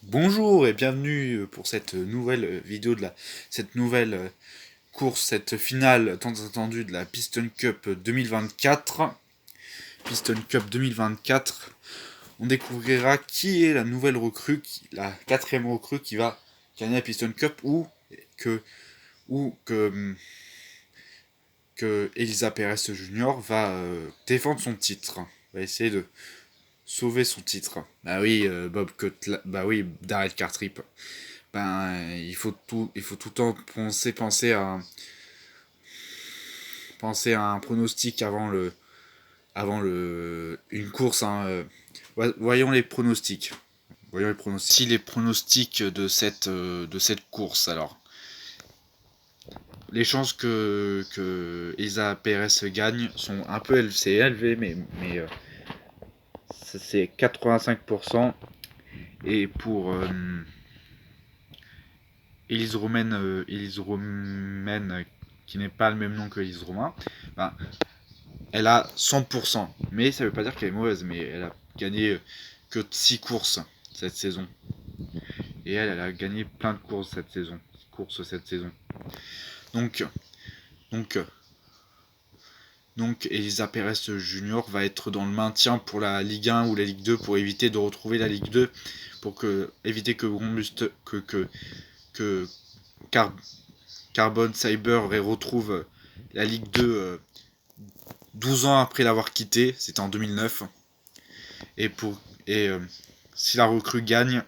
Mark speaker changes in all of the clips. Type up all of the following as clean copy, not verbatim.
Speaker 1: Bonjour et bienvenue pour cette nouvelle vidéo cette nouvelle course, cette finale tant attendue de la Piston Cup 2024. Piston Cup 2024, on découvrira qui est la nouvelle recrue, la quatrième recrue qui va gagner la Piston Cup que, que Elisa Perez Junior va défendre son titre, va essayer de sauver son titre. Bah oui, Bob Cutler, bah oui, Darrell Cartrip. Il faut tout le temps penser à un pronostic une course. Voyons les pronostics. Si les pronostics de cette course, alors. Les chances que Isa Perez gagne sont un peu élevées, mais c'est 85%. Et pour Elise Romaine, qui n'est pas le même nom que Elise Romain, ben, elle a 100%. Mais ça veut pas dire qu'elle est mauvaise, mais elle a gagné que 6 courses cette saison. Et elle a gagné plein de courses cette saison. Donc, donc, donc Elisa Perez Junior va être dans le maintien pour la Ligue 1 ou la Ligue 2 pour éviter de retrouver la Ligue 2, éviter que Carbon Cyber retrouve la Ligue 2 12 ans après l'avoir quitté, c'était en 2009. Et si la recrue gagne,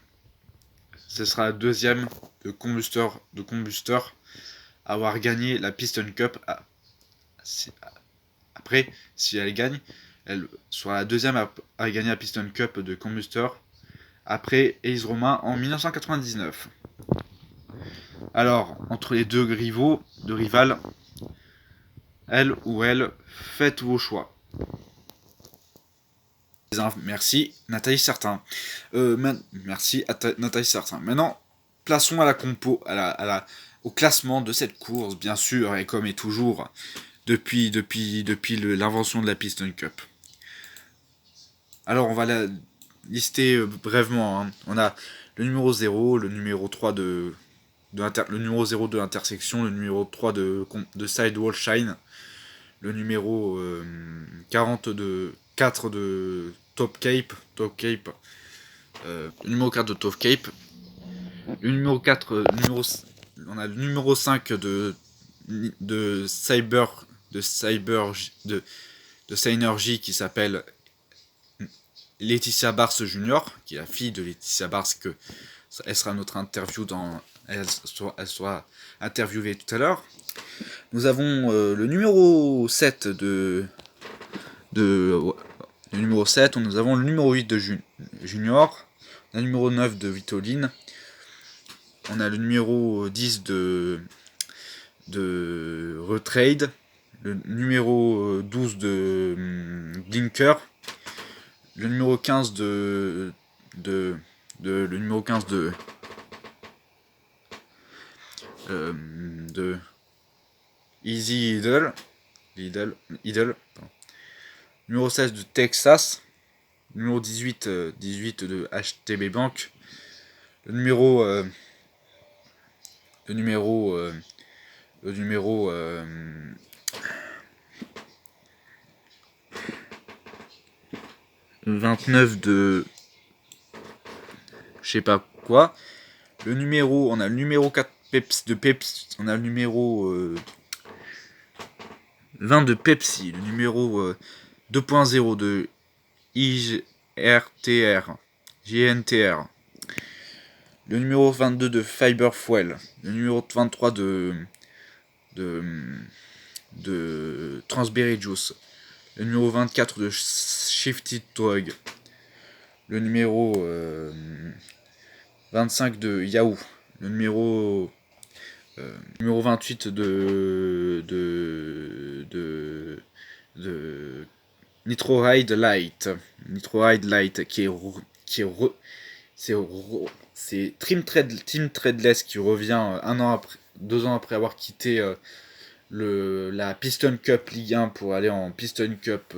Speaker 1: ce sera la deuxième de Combustor à avoir gagné la Piston Cup. Après, si elle gagne, elle sera la deuxième à gagner la Piston Cup de Combustor après Elise Romain en 1999. Alors, entre les deux rivales, faites vos choix. Merci Nathalie Certain. Merci Nathalie Certain. Maintenant, plaçons à la compo, au classement de cette course, bien sûr, et comme et toujours, depuis l'invention de la Piston Cup. Alors, on va la lister brièvement. On a le numéro 0, le numéro 3 le numéro 0 de l'intersection, le numéro 3 de Sidewall Shine, le numéro 4 de Top Cape, le numéro 4 de Top Cape, le numéro 4, on a le numéro 5 de Synergy qui s'appelle Laetitia Bars Junior, qui est la fille de Laetitia Bars, elle sera notre interview elle sera interviewée tout à l'heure. Nous avons le numéro 7 le numéro 7, nous avons le numéro 8 de Junior, le numéro 9 de Vitoline, on a le numéro 10 de Retrade, le numéro 12 de Blinker, le numéro 15 le numéro 15 de Easy Idle, numéro 16 de Texas, numéro 18 de HTB Bank, le numéro 29 de je sais pas quoi, on a le numéro 4 Pepsi, on a le numéro 20 de Pepsi, le numéro 2.0 de JNTR, le numéro 22 de Fiber Fuel, le numéro 23 de Transberry Juice, le numéro 24 de Shifted Drug, le numéro 25 de Yahoo, le numéro 28 de Nitro Ride Light, c'est Team Treadless qui revient 2 ans après avoir quitté la Piston Cup Ligue 1 pour aller en Piston Cup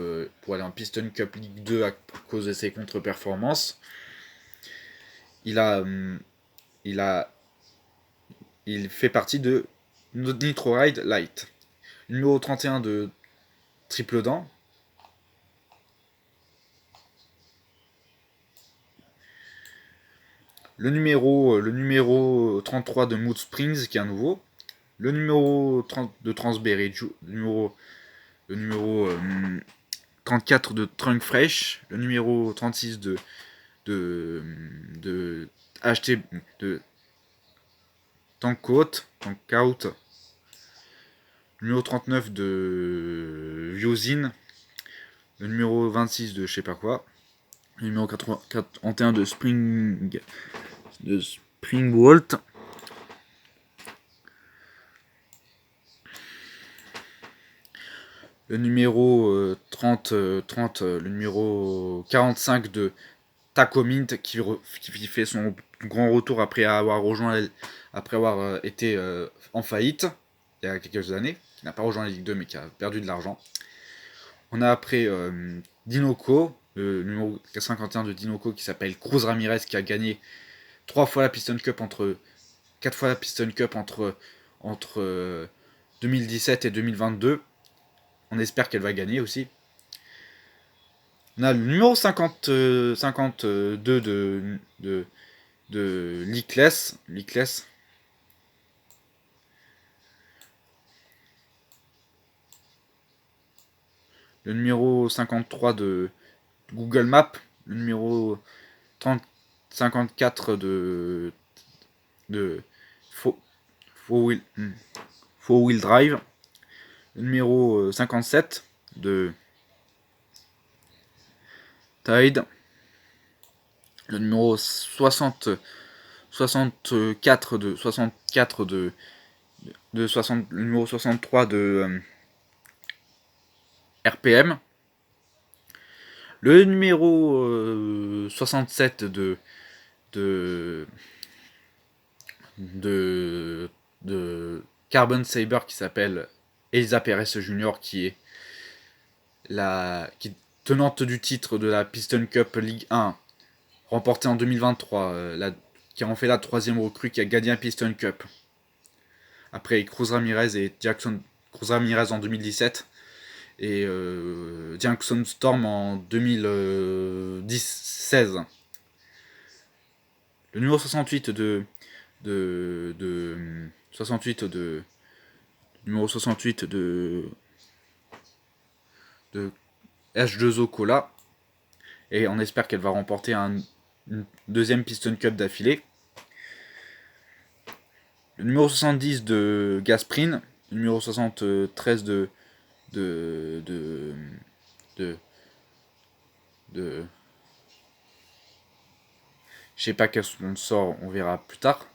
Speaker 1: Ligue 2 à cause de ses contre-performances. il a, il a, il fait partie de Nitro Ride Light. Le numéro 31 de Triple Dent. Le numéro 33 de Mood Springs, qui est un nouveau. Le numéro 30 de Transberry, le numéro 34 de Trunk Fresh. Le numéro 36 de, de HT, de Tankout. Le numéro 39 de Viozin. Le numéro 26 de je sais pas quoi. Le numéro 81 de Springwalt. Le numéro 30, le numéro 45 de Taco Mint qui fait son grand retour après avoir été en faillite il y a quelques années, qui n'a pas rejoint la Ligue 2 mais qui a perdu de l'argent. On a après Dinoco, le numéro 51 de Dinoco qui s'appelle Cruz Ramirez, qui a gagné 4 fois la Piston Cup entre 2017 et 2022. On espère qu'elle va gagner aussi. On a le numéro 52 de Lickless. Le numéro 53 de Google Maps. Le numéro 54 de Four Wheel Drive. Le numéro 57 de Tide. Le numéro 64 de le numéro 63 de RPM. Le numéro 67 de Carbon Saber, qui s'appelle Elisa Perez Jr., qui est tenante du titre de la Piston Cup Ligue 1, remportée en 2023, qui a en fait la 3e recrue qui a gagné la Piston Cup. Après Cruz Ramirez et Cruz Ramirez en 2017 et Jackson Storm en 2016. Le numéro 68 numéro 68 de H2O Cola, et on espère qu'elle va remporter une 2e Piston Cup d'affilée. Le numéro 70 de Gasprine, le numéro 73 de je sais pas quel sponsor, on verra plus tard.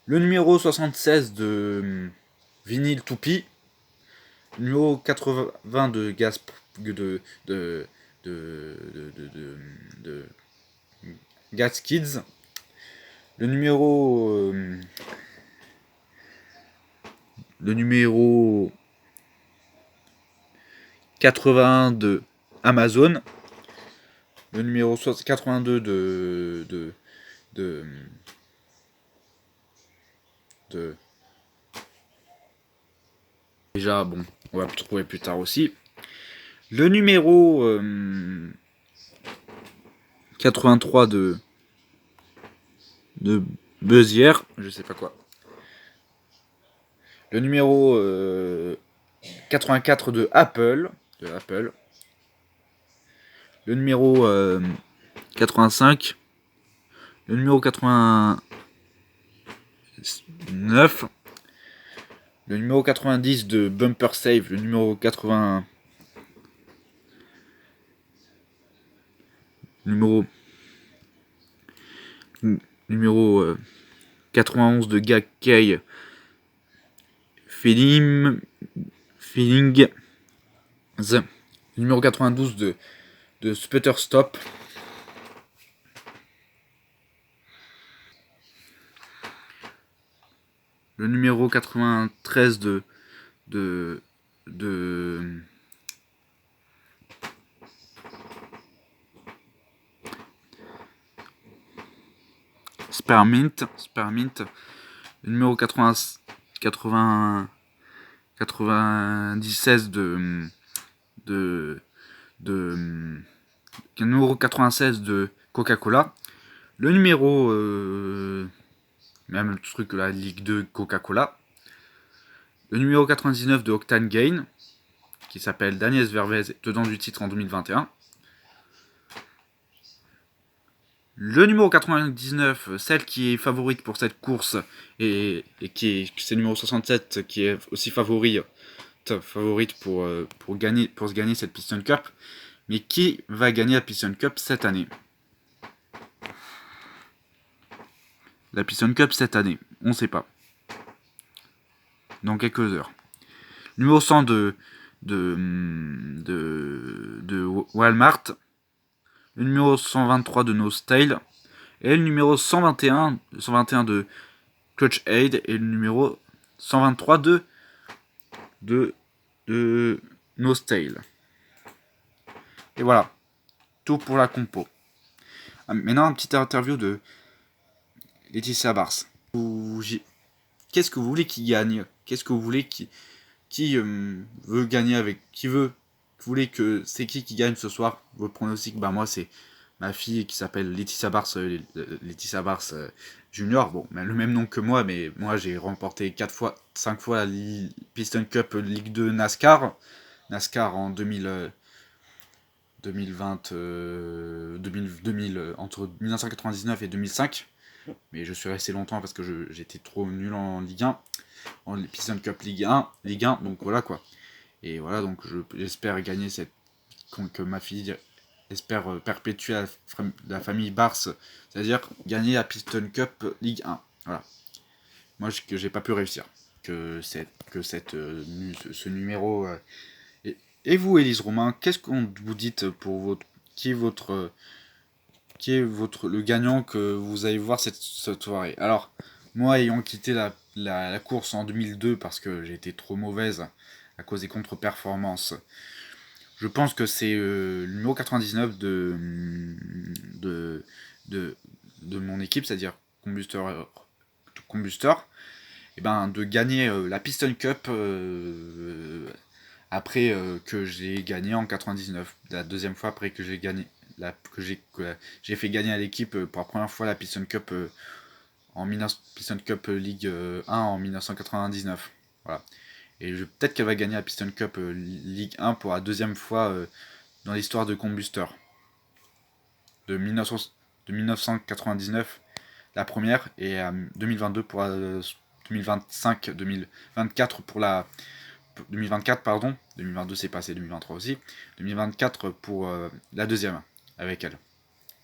Speaker 1: Le numéro 76 de Vinyl Toupie. Le numéro 80 de Gas Kids. Le numéro 81 de Amazon. Le numéro 82 déjà, bon, on va le trouver plus tard aussi. Le numéro 83 de Bezière, je sais pas quoi. Le numéro 84 de Apple. Le numéro 85. Le numéro 89. Le numéro 90 de Bumper Save. Le numéro 80. Numéro 91 de Gakkei. Feeling. Le numéro 92 de Sputter Stop. Le numéro 93 de Spearmint, le numéro 96 numéro 96 de Coca-Cola, le numéro même le truc la Ligue 2 Coca-Cola, le numéro 99 de Octane Gain qui s'appelle Daniel Vervez, tenant du titre en 2021. Le numéro 99, celle qui est favorite pour cette course, et c'est le numéro 67 qui est aussi favorite pour se gagner cette Piston Cup. Mais qui va gagner la Piston Cup cette année? La Piston Cup cette année, on ne sait pas. Dans quelques heures. Numéro 100 de Walmart. Le numéro 123 de No Style. Et le numéro 121 de Clutch Aid. Et le numéro 123 de No Style. Et voilà. Tout pour la compo. Maintenant, une petite interview de Laetitia Bars. Qu'est-ce que vous voulez qu'il gagne? Qu'est-ce que vous voulez qui veut gagner avec qui veut? Vous voulez que c'est qui gagne ce soir? Votre pronostic? Bah moi c'est ma fille qui s'appelle Laetitia Bars Junior. Bon, le même nom que moi, mais moi j'ai remporté 5 fois la Piston Cup Ligue 2 NASCAR en 2020, entre 1999 et 2005. Mais je suis resté longtemps parce que j'étais trop nul en Ligue 1, en Piston Cup Ligue 1, donc voilà quoi. Et voilà, donc j'espère gagner que ma fille espère perpétuer la famille Bars, c'est-à-dire gagner la Piston Cup Ligue 1. Voilà. Moi, que j'ai pas pu réussir. Ce numéro. Et vous, Élise Romain, qu'est-ce qu'on vous dites pour qui est le gagnant que vous allez voir cette soirée? Alors, moi, ayant quitté la course en 2002 parce que j'ai été trop mauvaise à cause des contre-performances, je pense que c'est le numéro 99 de mon équipe, c'est-à-dire Combustor, et ben, de gagner la Piston Cup après que j'ai gagné en 99, la deuxième fois après que j'ai gagné. J'ai fait gagner à l'équipe pour la première fois la Piston Cup Piston Cup Ligue 1 en 1999. Voilà. Et peut-être qu'elle va gagner la Piston Cup Ligue 1 pour la deuxième fois dans l'histoire de Combustor. De 1999 la première et 2022 pour 2024 pour la 2024 pardon, 2022 c'est passé, 2023 aussi, 2024 pour la deuxième avec elle.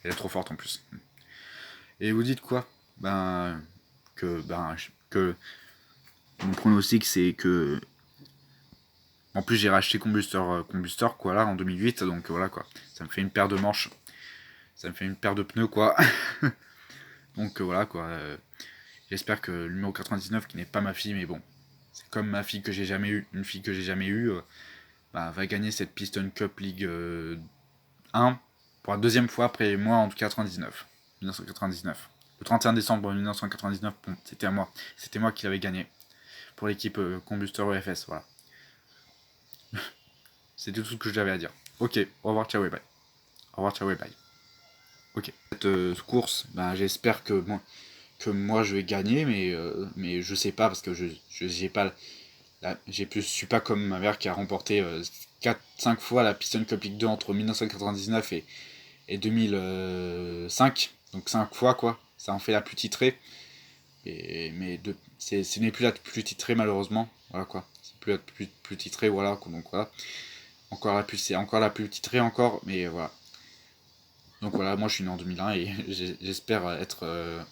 Speaker 1: Elle est trop forte en plus. Et vous dites quoi? Que mon pronostic c'est que en plus j'ai racheté Combustor quoi là en 2008, donc voilà quoi. Ça me fait une paire de manches. Ça me fait une paire de pneus quoi. Donc voilà quoi. J'espère que le numéro 99 qui n'est pas ma fille mais bon. C'est comme ma fille que j'ai jamais eue, une fille que j'ai jamais eue, va gagner cette Piston Cup League 1 pour la deuxième fois après moi en 1999. Le 31 décembre 1999, bon, c'était moi qui l'avais gagné pour l'équipe Combustor EFS, voilà. C'était tout ce que j'avais à dire. Ok, au revoir, ciao et bye. Au revoir, ciao et bye. Ok. Cette course, j'espère que moi je vais gagner, mais je sais pas parce que je suis pas comme ma mère qui a remporté 4-5 fois la Piston Cup League 2 entre 1999 et 2005. Donc 5 fois quoi. Ça en fait la plus titrée. Ce n'est plus la plus titrée malheureusement. Voilà quoi. C'est plus la plus titrée, voilà. Donc voilà. C'est encore la plus titrée encore, mais voilà. Donc voilà, moi je suis né en 2001 et j'espère être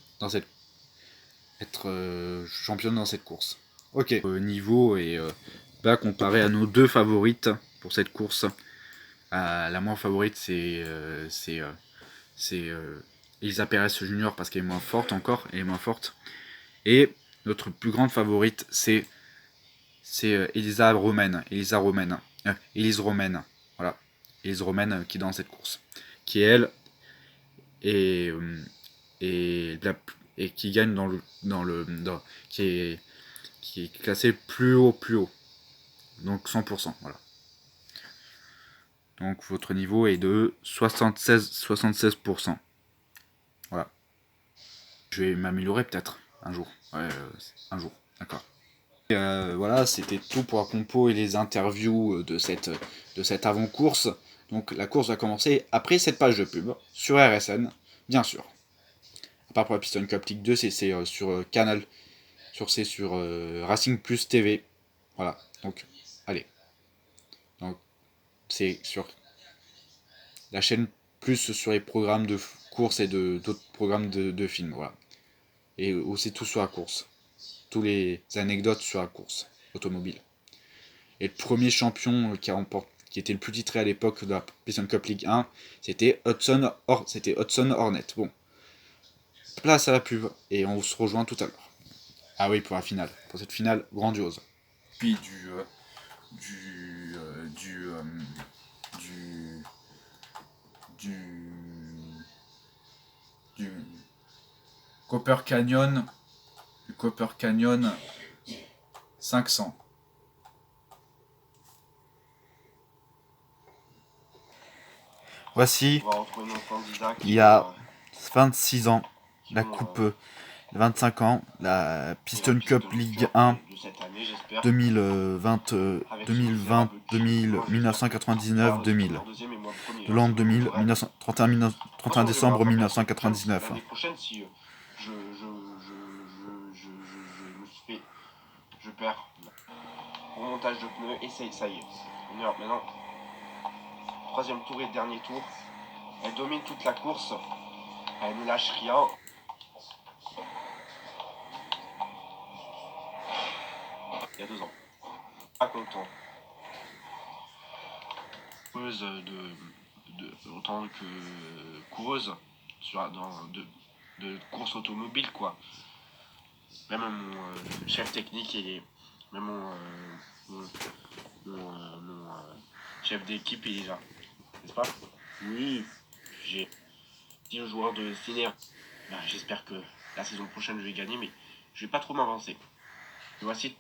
Speaker 1: championne dans cette course. Ok. Niveau et comparé à nos deux favorites pour cette course, la moins favorite c'est Elisa Perez Junior parce qu'elle est moins forte encore, Et notre plus grande favorite c'est Elise Romaine, voilà, Elise Romaine qui est dans cette course, qui elle est et qui gagne qui est classé plus haut. Donc 100%, voilà. Donc votre niveau est de 76%. Voilà. Je vais m'améliorer peut-être un jour. Ouais, un jour, d'accord. Voilà, c'était tout pour la compo et les interviews de cette avant-course. Donc la course va commencer après cette page de pub sur RSN, bien sûr. À part pour la Piston Cup League 2, c'est sur Canal, sur Racing Plus TV. Voilà, donc allez. Donc c'est sur la chaîne plus sur les programmes de course et d'autres programmes de films, voilà. Et aussi tout sur la course. Tous les anecdotes sur la course automobile. Et le premier champion qui était le plus titré à l'époque de la Piston Cup League 1, c'était Hudson Hornet. Bon, place à la pub, et on se rejoint tout à l'heure. Ah oui, pour la finale. Pour cette finale grandiose. Puis du Copper Canyon, 500. Voici, il y a 26 ans, la coupe 25 ans, la Piston Cup League 1 2020, 1999, 2000. De l'an 2000, 31 décembre 1999.
Speaker 2: L'année prochaine, si je perds remontage de pneus et ça y est. Maintenant, troisième tour et dernier tour. Elle domine toute la course. Elle ne lâche rien. Il y a 2 ans. Pas content. Coureuse en tant que coureuse de course automobile, quoi. Même mon chef technique et même mon chef d'équipe, il est là. N'est-ce pas? Oui. J'ai dit aux joueurs de Ciner, j'espère que la saison prochaine je vais gagner, mais je vais pas trop m'avancer. Et voici